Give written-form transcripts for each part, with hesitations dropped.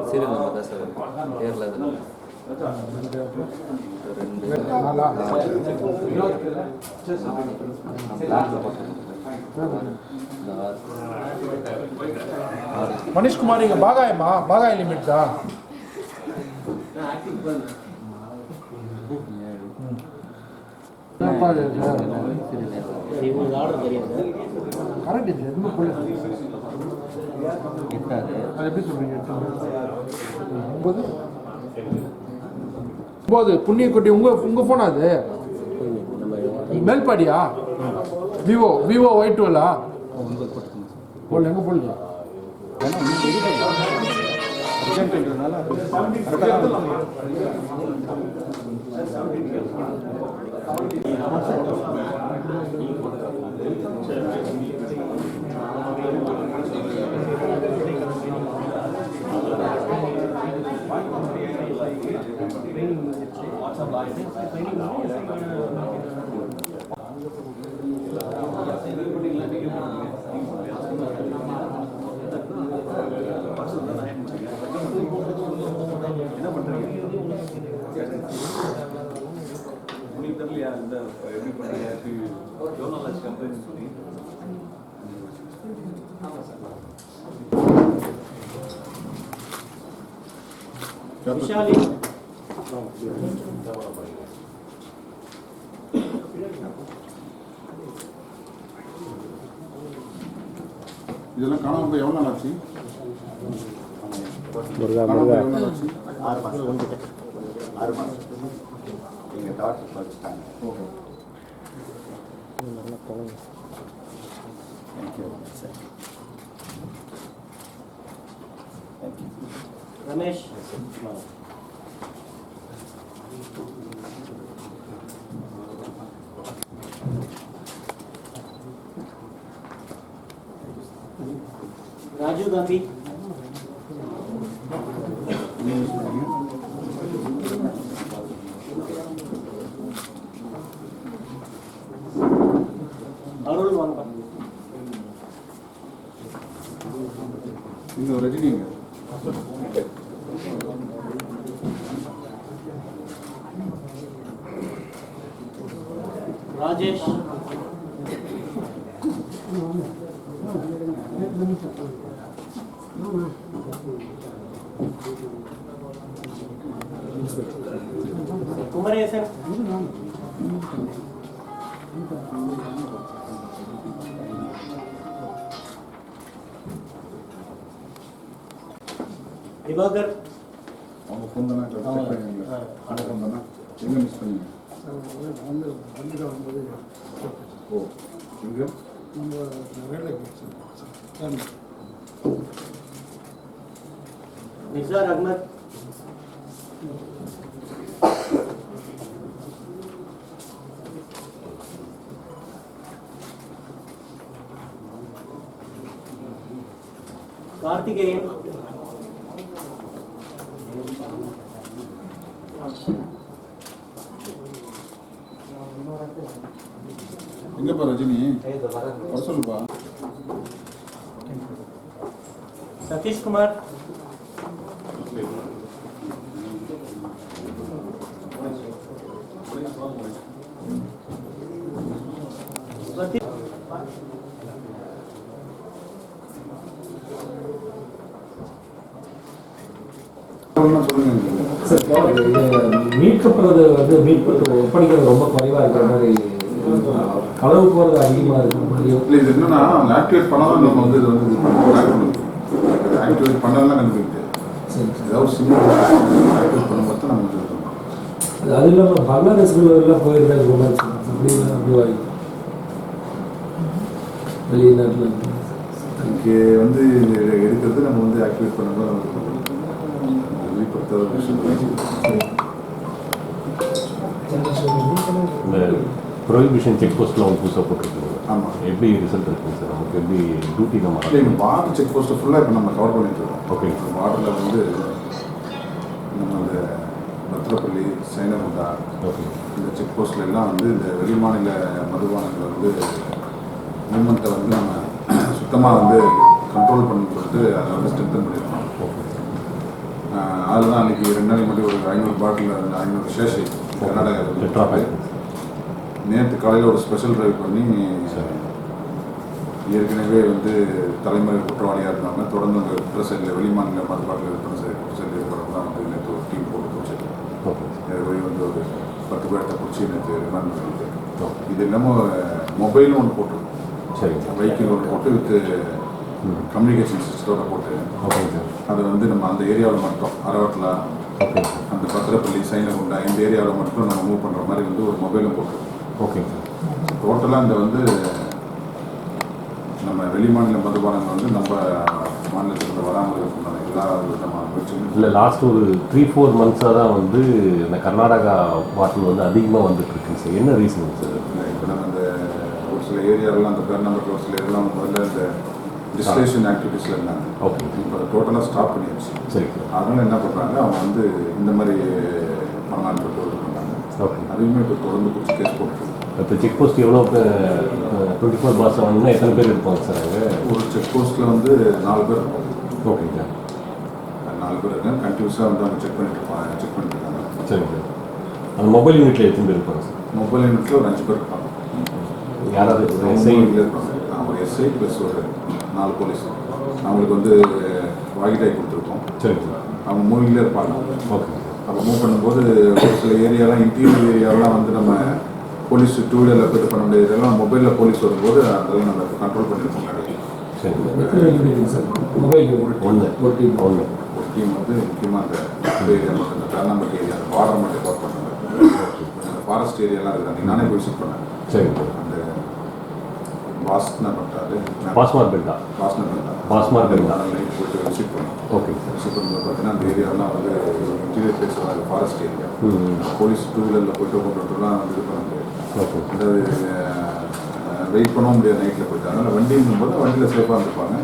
Serial number தான் sir Kerala Manish Kumar இங்கே பாகாயமா பாகாய limit தான் கரெக்ட் இது எதுவுமே அது எப்படி சொல்றீங்க 9 புண்ணியக்குட்டி உங்க போனா அது மேல்பாடியா விவோ Y12 போடல எங்க போடல இதெல்லாம் காணாம போய் எவ்வளோ நாள் ஆச்சு? முருகா 6 மாதம் நீங்கள் டாக்டர் படிச்சுட்டாங்க. ஓகே நல்லா போகணும். Thank you sir. Thank you Ramesh. Raju Gandhi Arun Vanga इंदो रजनी राजेश कुमारेशन दिवाकर அவங்க ஃபோன் பண்ணா செக் பண்ணுங்க அடக்கம் பண்ணா எங்க மிஸ் பண்ணீங்க வந்து வரும்போது ஓ எங்க நம்ம வேலைக்கு நிசார் அஹ்மத் कार्तिकेयन எங்கப்பா ரஜினி வர சொல்லுப்பா. சதீஷ் குமார் மீட்கப்படுறது வந்து மீட்பட்டு ஒப்படைக்கிறது ரொம்ப குறைவாக இருக்கிற மாதிரி களவு போகிறது அதிகமாக இருக்கு. இல்லை இது என்னன்னா அவங்க ஆக்டிவேட் பண்ணாலும் நம்ம வந்து இது வந்து ஆக்டிவேட் பண்ணலாம் கண்டுபிடிக்கிட்டு ஏதாவது சிம்பிள் ஆக்டிவேட் பண்ணும்போது தான் நம்ம அது இல்லாமல் பங்களாதேஷ்லாம் போயிருந்தாங்க ரொமான்ஸ் அப்படின்னா அப்படி வெளிநாட்டில் இங்கே வந்து எடுக்கிறது நம்ம வந்து ஆக்டிவேட் பண்ணும்போது நமக்கு வெளிப்படுத்த விஷயம். ப்ரொஹிபிஷன் செக் போஸ்ட்லாம் புதுசாக போட்டுருக்கோம். ஆமாம். எப்படி ரிசல்ட் இருக்குங்க சார்? நமக்கு எப்படி டியூட்டி நம்ம இல்லை பார்டர் செக் போஸ்ட்டு ஃபுல்லாக இப்போ நம்ம கவர் பண்ணிட்டு இருக்கோம். ஓகே. பார்டரில் வந்து நம்ம இந்த பத்திரப்பள்ளி, சைனகுண்டா, ஓகே, இந்த செக் போஸ்ட்ல எல்லாம் வந்து இந்த வெளிமாநில மதுபானங்கள் வந்து மூமெண்ட்டை வந்து நம்ம சுத்தமாக வந்து கண்ட்ரோல் பண்ணணும்னு சொல்லிட்டு அதை வந்து ஸ்ட்ரென்தன் பண்ணியிருக்கோம். ஓகே. அதில் தான் அன்றைக்கி 2 நாளைக்கு மட்டும் ஒரு 500 பாட்டில் 500 சேஷை கர்நாடகா. நேற்று காலையில் ஒரு ஸ்பெஷல் ட்ரைவ் பண்ணி ஏற்கனவே வந்து தலைமுறை குற்றவாளியாக இருந்தாங்க. தொடர்ந்து அந்த குற்ற செயலில் வெளிமாநில மதுபாட்டில் விற்பனை செய்ய குற்ற செயல் ஏற்படுறதுலாம் வந்து நேற்று ஒரு டீம் போட்டு பிடிச்சிருக்கு. போய் வந்து ஒரு 10 பேர்த்த பிடிச்சி நேற்று ரிமாண்ட் பண்ணியிருக்கு. இது இல்லாமல் மொபைலும் ஒன்று போட்டிருக்கோம். சரி. வெஹிக்கிள் ஒன்று போட்டு வித்து கம்யூனிகேஷன் சிஸ்டத்தோட போட்டு அதை வந்து நம்ம அந்த ஏரியாவில் மட்டும் அரவட்டலா, அந்த பத்திரப்பள்ளி, சைனகுண்டா இந்த ஏரியாவில் மட்டும் நம்ம மூவ் பண்ணுற மாதிரி வந்து ஒரு மொபைலும் போட்டுருக்கோம். ஓகே. டோட்டலாக இந்த வந்து நம்ம வெளிமாநில மதுபானங்கள் வந்து நம்ம மாநிலத்தில் வராமல் இருக்கணும் எல்லா விதமான முயற்சியும். இல்லை, லாஸ்ட் ஒரு 3-4 மந்த்ஸாக தான் வந்து இந்த கர்நாடகா பாட்டில் வந்து அதிகமாக வந்துட்டு இருக்குங்க சார். என்ன ரீசன் சார்? இப்போ நம்ம இந்த ஒரு சில ஏரியாவெலாம் அந்த பெருநம்பர் ஒரு சில ஏரியாலாம் முதல்ல இந்த டிஸ்லேஷன் ஆக்டிவிட்டீஸில் இருந்தாங்க. ஓகே. இப்போ டோட்டலாக ஸ்டாப் பண்ணிடுச்சு. சரி. அதனால என்ன பண்ணுறாங்க, அவங்க வந்து இந்த மாதிரி பண்ணலான்னு சொல்லிட்டு இது பண்ணுறாங்க. ஓகே. அதுவுமே இப்போ தொடர்ந்து பிடிச்சி கேஸ் போட்டுருக்கு. இப்போ செக் போஸ்ட் எவ்வளோ 24 பாஸ் வாங்கினா எத்தனை பேர் இருப்பாங்க சார் அங்கே? ஒரு செக் போஸ்ட்டில் வந்து 4 பேர் இருப்பாங்க. ஓகேங்க. 4 பேர் இருக்காங்க. கண்டினியூஸாக வந்து அவங்க செக் பண்ணிட்டு இருக்காங்க. சரிங்க சார். அந்த மொபைல் யூனிட்டில் எத்தனை பேர் இருப்பாங்க சார்? மொபைல் யூனிட்டில் ஒரு 5 பேர் இருப்பாங்க. யாராவது எஸ்ஐ இருப்பாங்க. ஒரு எஸ்ஐ ப்ளஸ் ஒரு 4 போலீஸ். அவங்களுக்கு வந்து வாகிட்டாய் கொடுத்துருக்கோம். சரிங்க சார். அவங்க மூவிங்லேயே இருப்பாங்க. ஓகே. அப்போ மூவ் பண்ணும்போது ஒரு சில ஏரியாலாம் இன்டீரியர் ஏரியாவெலாம் வந்து நம்ம போலீஸ் 2 வீலரில் போய்ட்டு பண்ண முடியாது. இதெல்லாம் மொபைலில் போலீஸ் வரும்போது அதெல்லாம் நம்ம கண்ட்ரோல் பண்ணியிருக்கோம். சரி. மொபைல் ஒரு டீம் வந்து முக்கியமாக அந்த ஏரியா மட்டும் இந்த கர்நாடகா ஏரியா அந்த பார்டர் மட்டும் கவர் பண்ணுறாங்க. அந்த ஃபாரஸ்ட் ஏரியாலாம் இருக்குது. நானே போய் விசிட் பண்ணேன். சரி. அந்த பாஸ்னா பண்ணுறாரு பாஸ்மார்க் பெல்டா நைட் போய்ட்டு விசிட் பண்ணேன். ஓகே. விசிட் பண்ணும்போது பார்த்தீங்கன்னா அந்த ஏரியாலாம் வந்து இன்டீரியர் பிளேஸ் தான் ஃபாரஸ்ட் ஏரியா. போலீஸ் 2 வீலரில் போய்ட்டு கொண்டுட்டுலாம் இது பண்ண முடியாது. ஓகே. அதாவது வெயிட் பண்ண முடியாது நைட்டில் போய்ட்டு. அதனால் வண்டிங்கும் போது வண்டியில் சேஃபாக இருந்துப்பாங்க.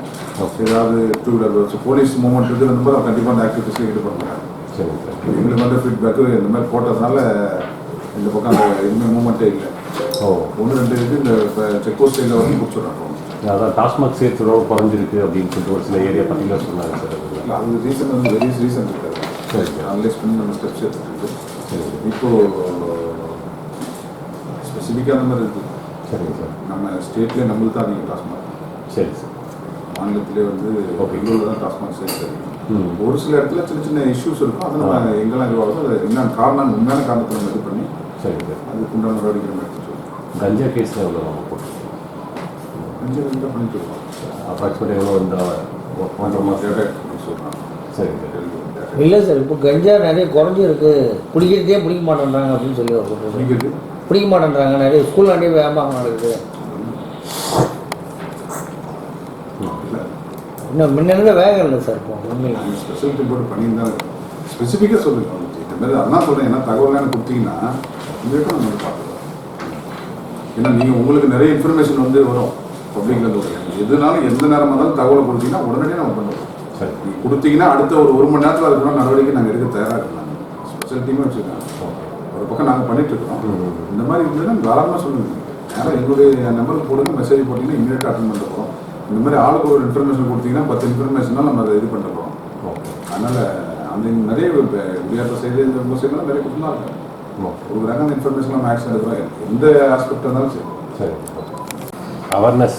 ஏதாவது 2 வீலர் வச்சு போலீஸ் மூவ்மெண்ட் இது வரும்போது அவங்க கண்டிப்பாக அந்த ஆக்டிவிட்டீஸில் ஈடுபடுறாங்க. சரி சார். எங்களுக்கு வந்து ஃபீட்பேக்கு இந்த மாதிரி போட்டதுனால இந்த பக்கம் அந்த எதுவுமே மூவ்மெண்ட்டே இல்லை. 1-2 இது இந்த செக் போஸ்ட் சைடில் வந்து பிடிச்சிடுறாங்க. அதான் டாஸ்மாக் சேர்த்து ரொம்ப குறைஞ்சிருக்கு அப்படின்னு சொல்லிட்டு ஒரு சில ஏரியா பர்டிகுலர் சொன்னாங்க சார். இல்லை, அது ரீசன் வந்து வெரியஸ் ரீசன் இருக்காது. சரி. அனலைஸ் பண்ணி நம்ம ஸ்டெப்ஸ் எடுத்துகிட்டு சரி. இப்போது ஸ்பெசிஃபிக்காக அந்த மாதிரி இருக்குது. சரிங்க சார். நம்ம ஸ்டேட்லேயே நம்மளுக்கு தான் அதிகம் டாஸ்மாக். சரி சார். மாநிலத்திலே வந்து பெங்களூரில் தான் டாஸ்மாக் சேர்த்து இருக்குது. ஒரு சில இடத்துல சின்ன சின்ன இஷ்யூஸ் இருக்கும். அதை நம்ம எங்கெல்லாம் இதுவாகும் அது என்ன காரணம், உண்மையான காரணத்தை நம்ம இது பண்ணி சரிங்க சார் அதுக்கு உண்டான நடவடிக்கை நம்ம எடுத்து சொல்லுவோம். கஞ்சா கேஸில் எவ்வளோ போட்டு கஞ்சா தான் பண்ணிட்டு இருக்கோம். அப்ராக்சிமேட் எவ்வளோ இந்த 1.5 மாதம் அப்படின்னு சொல்கிறாங்க. சரிங்க சார். இல்லை சார், இப்போ கஞ்சா நிறைய குறைஞ்சிருக்கு, பிடிக்கிறதே பிடிக்க மாட்டேன்றாங்க அப்படின்னு சொல்லி பிடிக்க மாட்டேன்றாங்க. நிறைய ஸ்கூல்லாண்டே வியாபாரம் நடக்குது. இன்னும் முன்ன வேகம் இல்லை சார். இப்போ உண்மையாக ஸ்பெஷல் டீம் போட்டு பண்ணியிருந்தாங்க. ஸ்பெசிஃபிக்காக சொல்லுங்கள். இந்த மாதிரி அதான் சொல்கிறேன். ஏன்னா தகவலான கொடுத்தீங்கன்னா உங்களுக்கு நம்ம வந்து பார்த்துக்கலாம். ஏன்னா நீங்கள் உங்களுக்கு நிறைய இன்ஃபர்மேஷன் வந்து வரும் பப்ளிக்லேருந்து வரும். எதுனாலும் எந்த நேரமாக இருந்தாலும் தகவலை கொடுத்தீங்கன்னா உடனடியாக நம்ம பண்ணுவோம். சரி, நீங்கள் கொடுத்தீங்கன்னா அடுத்த ஒரு 1 மணி நேரத்தில் அதுக்கான நடவடிக்கை நாங்கள் எடுக்க தயாராக இருக்கலாம். ஸ்பெஷல் டீமாக வச்சுருக்காங்க. ஒரு பக்கம் நாங்கள் பண்ணிட்டுருக்கோம். இந்த மாதிரி இருந்ததுன்னா தாராளமாக சொல்லுங்கள். நேரம் எங்களுடைய நம்பருக்கு போடுங்க, மெசேஜ் போட்டிங்கன்னா இமீடியட்டாக அட்டன் பண்ண போகிறோம். இந்த மாதிரி ஆளுக்கு ஒரு இன்ஃபர்மேஷன் கொடுத்தீங்கன்னா 10 இன்ஃபர்மேஷனாக நம்ம அதை இது பண்ண போகிறோம். அதனால் அந்த நிறைய விளையாட்டு சைடு உங்கள் சைடெலாம் நிறைய கொடுத்துலாம் இருக்காங்க. கொடுக்குறாங்க. அந்த இன்ஃபர்மேஷன் நம்ம ஆக்ஷன் எடுக்கிறோம். எந்த ஆஸ்பெக்ட் இருந்தாலும் சரி. சரி. அவேர்னஸ்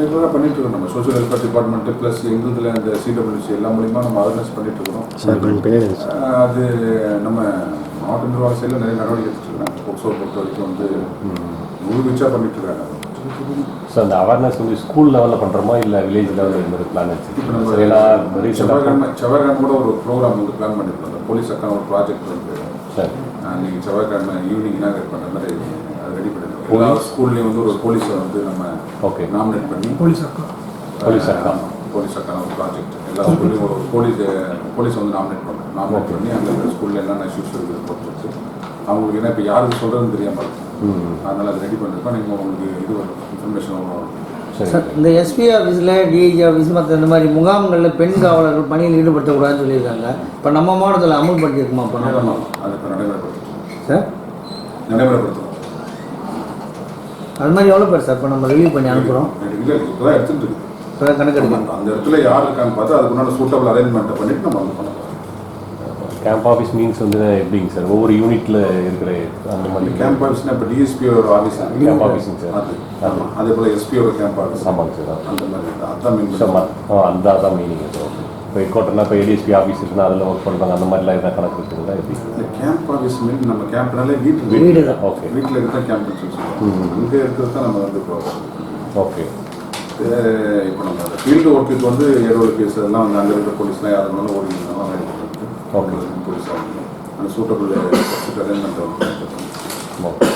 ரெகுலராக பண்ணிட்டு இருக்கோம். நம்ம சோஷியல் வெல்ஃபேர் டிபார்ட்மெண்ட்டு ப்ளஸ் எங்களுதில் இந்த CWC எல்லா மூலிமா நம்ம அவேர்னஸ் பண்ணிட்டு இருக்கிறோம். அது நம்ம மாவட்ட நிர்வாக சைடில் நிறைய நடவடிக்கை எடுத்துருக்காங்க. போக்சோ பொறுத்த வரைக்கும் வந்து முழுவீச்சாக பண்ணிட்டு இருக்காங்க. ஸோ அந்த அவேர்னஸ் வந்து ஸ்கூல் லெவலில் பண்ணுறோமா இல்லை வில்லேஜ் லெவலில் இந்த ஒரு பிளான் வச்சு இப்போ நம்ம செவ்வாய்க்கிழமை கூட ஒரு ப்ரோக்ராம் வந்து பிளான் பண்ணியிருக்கோம். அந்த போலீஸுக்கான ஒரு ப்ராஜெக்ட் வந்து சரி நீங்கள் செவ்வாய்க்கிழமை ஈவினிங் இனாகரேட் பண்ணுற மாதிரி அது ரெடி பண்ணிருக்கோம். எல்லா ஸ்கூல்லேயும் வந்து ஒரு போலீஸை வந்து நம்ம நாமினேட் பண்ணி போலீஸாக்கான ஒரு ப்ராஜெக்ட் எல்லா ஸ்கூல்லையும் ஒரு போலீஸை வந்து நாமினேட் பண்ணி அந்த ஸ்கூலில் என்னென்ன இஷ்யூஸ் இருக்குது போட்டு அவங்களுக்கு என்ன இப்போ யாருக்கு சொல்கிறதுன்னு தெரியாமல் இருக்கும். அதனால் அது ரெடி பண்ணிருக்கோம். நீங்கள் உங்களுக்கு இது வரும், இன்ஃபர்மேஷன் வரும். சரி சார் இந்த எஸ்பி ஆஃபீஸில் டிஐஜி ஆஃபீஸ் மற்ற இந்த மாதிரி முகாம்களில் பெண் காவலர்கள் பணியில் ஈடுபடுத்தக்கூடாதுன்னு சொல்லியிருக்காங்க. இப்போ நம்ம மாவட்டத்தில் அமல்படுத்தியிருக்குமா இப்போ அது இப்போ நடைமுறைப்படுத்தும் சார்? நடைமுறைப்படுத்தும். அது மாதிரி எவ்வளோ பேர் சார் இப்போ நம்ம ரிலீவ் பண்ணி அனுப்புகிறோம்? இல்லை இப்போ தான் எடுத்துகிட்டு இருக்கு. இப்போ தான் கணக்கு எடுக்கணும். அந்த இடத்துல யார் இருக்கான்னு பார்த்து அதுக்குண்டான சூட்டபிள் அரேஞ்ச்மெண்ட்டை பண்ணிட்டு நம்ம வந்து பண்ணலாம். கேம்ப் ஆஃபீஸ் மீன்ஸ் வந்து எப்படிங்க சார்? ஒவ்வொரு யூனிட்டில் இருக்கிற அந்த மாதிரி கேம்ப் ஆஃபீஸ்னா இப்போ டிஎஸ்பியோட ஆஃபீஸ் கேம்ப் ஆஃபீஸுங்க சார். அது ஆமாம், அதே போல் எஸ்பியோட கேம்ப் ஆஃபீஸ். ஆமாங்க சார். அந்த மாதிரி அதான் மீன் சார் அந்த அதான் மீனிங் சார். இப்போ ஹெட்குவார்ட்டர்னா இப்போ ஏடிஎஸ்பி ஆஃபீஸ் இருக்குன்னா அதில் ஒர்க் பண்ணுறாங்க, அந்த மாதிரிலாம் எதாவது கணக்கு இருக்குங்களா எப்படி? இந்த கேம்ப் ஆஃபீஸ் மீன் நம்ம கேம்ப்னாலே வீட்டு வீடு தான். ஓகே. வீட்டில் இருக்கிற கேம்ப் சொல்லுவோம். அங்கே இருக்கிறது தான் நம்ம வந்து இப்போ ஓகே. இப்போ நம்ம அந்த ஃபீல்டு ஒர்க்குக்கு வந்து ஏரோடு கேஸ் எல்லாம் வந்து அங்கே இருக்கிற போலீஸ்லாம் யாரும் ஓடினாலும் ஓகே. போலீஸ் ஆகணும். அந்த சூட்டபிள் அரேஞ்ச்மெண்ட் ஓகே.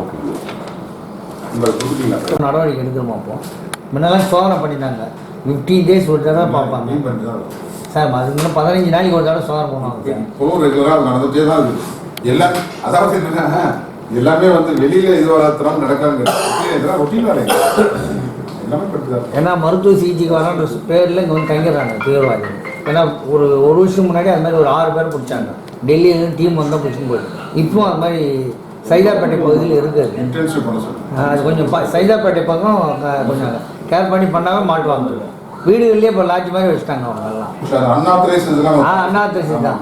ஓகே. உங்களுக்கு கொடுத்துட்டீங்களா? நடவடிக்கை எடுக்கிறோமா? அப்போ முன்னெல்லாம் சோதனை பண்ணிட்டாங்க. 15 days ஒரு தடவை பார்ப்பாங்க மீன் பண்ணி தான் இருக்கும். சார். அது இன்னும் 15 நாளைக்கு ஒரு தடவை சோதனை பண்ணுவாங்க சார். இப்போவும் ரெகுலராக நடந்துகிட்டே தான் இருக்குது. எல்லாம் அதாவது என்னன்னா எல்லாமே வந்து வெளியில் இது வளர்த்துறோம் நடக்காங்க. இதெல்லாம் ரொட்டீன் வேலைங்க, எல்லாமே பட்டுதான். ஏன்னா மருத்துவ சிகிச்சைக்கு வரான்ற பேரில் இங்கே வந்து தங்கிடுறாங்க தீவிரவாதிகள். ஏன்னா ஒரு வருஷம் முன்னாடி அது மாதிரி ஒரு 6 பேர் பிடிச்சாங்க. டெல்லியிலேருந்து டீம் வந்தால் பிடிச்சின்னு போயிடும். இப்போவும் அது மாதிரி சைதாப்பேட்டை பகுதியில் இருக்குது. இன்டென்சிவ் பண்ண சொல்லுங்கள். அது கொஞ்சம் சைதாப்பேட்டை பக்கம் கொஞ்சம் கேர் பண்ணி பண்ணாமல் மாட்டுவாங்க. வீடுகள்லேயே இப்போ லாட்ஜ் மாதிரி வச்சுட்டாங்க அவங்க எல்லாம். அன்ஆத்தரைஸ்ட் இதெல்லாம் அண்ணாத்திரி தான்.